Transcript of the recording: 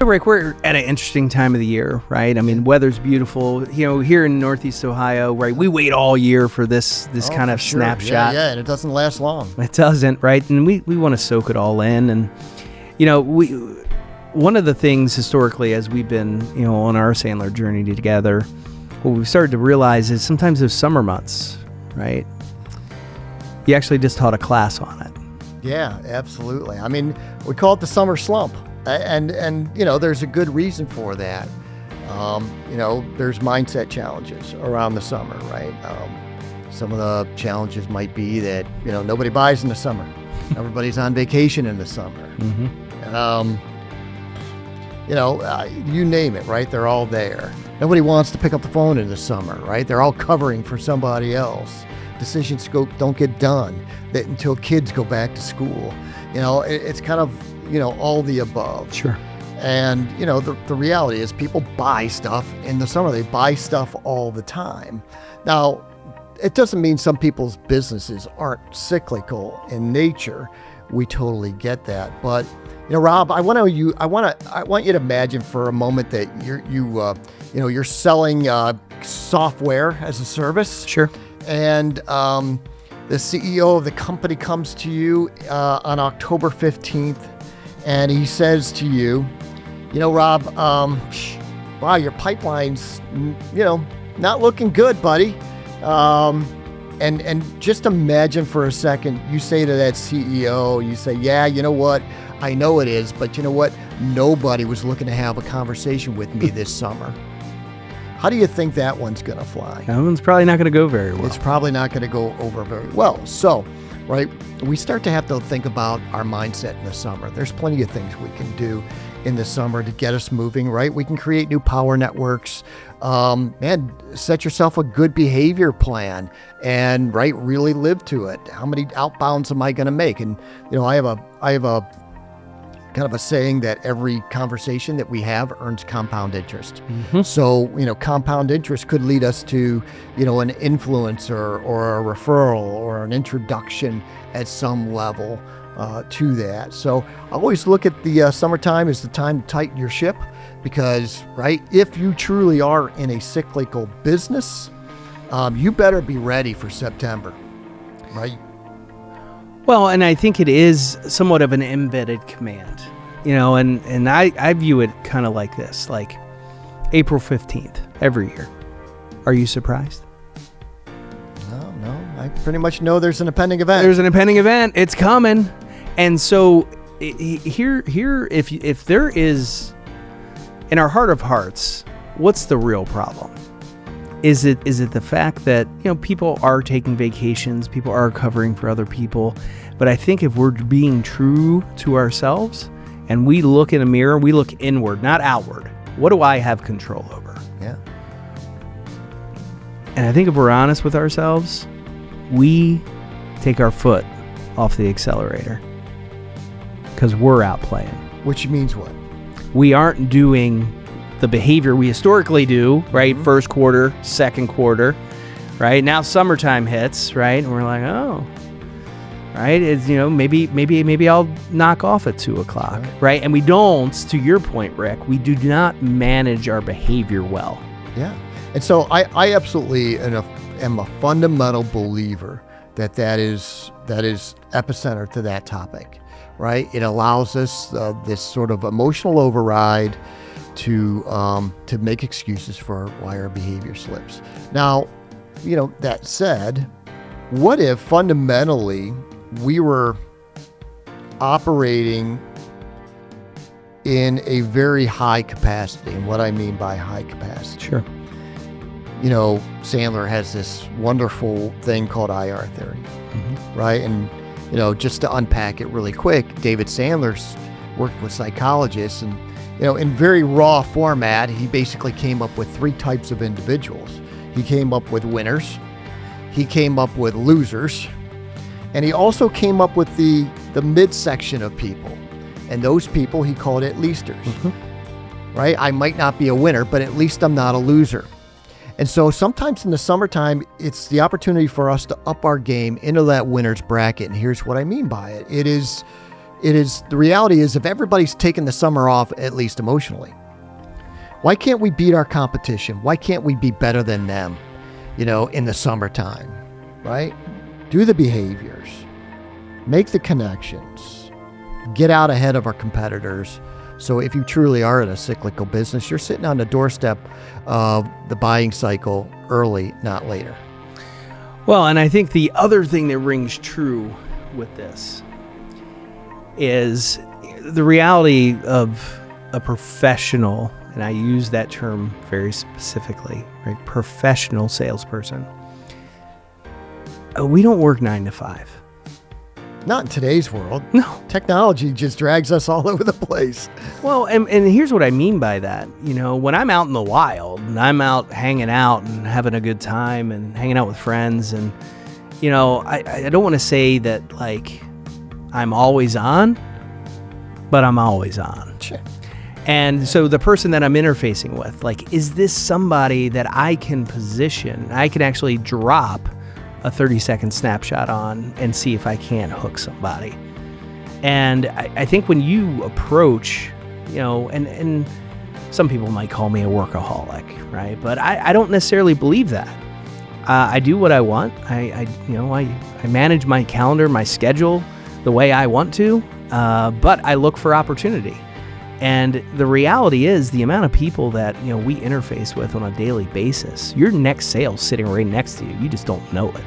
Rick, we're at an interesting time of the year, right? I mean, weather's beautiful. Here in Northeast Ohio, right? We wait all year for this kind of snapshot. Yeah, and it doesn't last long. It doesn't, right? And we want to soak it all in. And, one of the things historically as we've been, on our Sandler journey together, what we've started to realize is sometimes those summer months, right? You actually just taught a class on it. Yeah, absolutely. I mean, we call it the summer slump. And there's a good reason for that. There's mindset challenges around the summer, right? Some of the challenges might be that, nobody buys in the summer. Everybody's on vacation in the summer. Mm-hmm. You name it, right? They're all there. Nobody wants to pick up the phone in the summer, right? They're all covering for somebody else. Decisions don't get done until kids go back to school. It's kind of, all the above. Sure. And, the reality is people buy stuff in the summer. They buy stuff all the time. Now, it doesn't mean some people's businesses aren't cyclical in nature. We totally get that. But, Rob, I want you to imagine for a moment that you're selling software as a service. Sure. And the CEO of the company comes to you on October 15th, and he says to you, Rob, wow, your pipeline's, not looking good, buddy. And just imagine for a second, you say to that CEO, you say, yeah, you know what? I know it is, but you know what? Nobody was looking to have a conversation with me this summer. How do you think that one's going to fly? That one's probably not going to go very well. It's probably not going to go over very well. So, right, we start to have to think about our mindset in the summer. There's plenty of things we can do in the summer to get us moving, right? We can create new power networks, and set yourself a good behavior plan and, right, really live to it. How many outbounds am I going to make? And, I have a kind of a saying that every conversation that we have earns compound interest. Mm-hmm. So, compound interest could lead us to, an influencer or a referral or an introduction at some level to that. So I always look at the summertime as the time to tighten your ship because, right, if you truly are in a cyclical business, you better be ready for September, right? Well, and I think it is somewhat of an embedded command, and I view it kind of like this, like April 15th every year. Are you surprised? No. I pretty much know there's an impending event. There's an impending event. It's coming. And so here, if there is, in our heart of hearts, what's the real problem? Is it the fact that, people are taking vacations, people are covering for other people, but I think if we're being true to ourselves and we look in a mirror, we look inward, not outward. What do I have control over? Yeah. And I think if we're honest with ourselves, we take our foot off the accelerator because we're out playing. Which means what? We aren't doing the behavior we historically do, right? Mm-hmm. First quarter, second quarter, right? Now summertime hits, right? And we're like, oh, right? It's, maybe I'll knock off at 2:00, right? And we don't, to your point, Rick, we do not manage our behavior well. Yeah. And so I absolutely am a fundamental believer that is epicenter to that topic, right? It allows us this sort of emotional override to make excuses for why our behavior slips. Now, that said, what if fundamentally we were operating in a very high capacity? And what I mean by high capacity. Sure. Sandler has this wonderful thing called IR Theory, mm-hmm. right? And, just to unpack it really quick, David Sandler's worked with psychologists and, in very raw format, he basically came up with 3 types of individuals. He came up with winners, he came up with losers, and he also came up with the midsection of people. And those people, he called it leasters, mm-hmm. right? I might not be a winner, but at least I'm not a loser. And so sometimes in the summertime, it's the opportunity for us to up our game into that winner's bracket. And here's what I mean by it. It is The reality is if everybody's taking the summer off, at least emotionally, why can't we beat our competition? Why can't we be better than them, in the summertime, right? Do the behaviors, make the connections, get out ahead of our competitors. So if you truly are in a cyclical business, you're sitting on the doorstep of the buying cycle early, not later. Well, and I think the other thing that rings true with this is the reality of a professional, and I use that term very specifically, right? Professional salesperson. We don't work 9 to 5. Not in today's world. No. Technology just drags us all over the place. Well, and here's what I mean by that. When I'm out in the wild and I'm out hanging out and having a good time and hanging out with friends, and, I don't want to say that, like, I'm always on, but I'm always on. Sure. And so the person that I'm interfacing with, like, is this somebody that I can position? I can actually drop a 30-second snapshot on and see if I can hook somebody. And I think when you approach, and some people might call me a workaholic, right? But I don't necessarily believe that. I do what I want. I manage my calendar, my schedule the way I want to, but I look for opportunity. And the reality is the amount of people that, we interface with on a daily basis, your next sale's sitting right next to you. You just don't know it.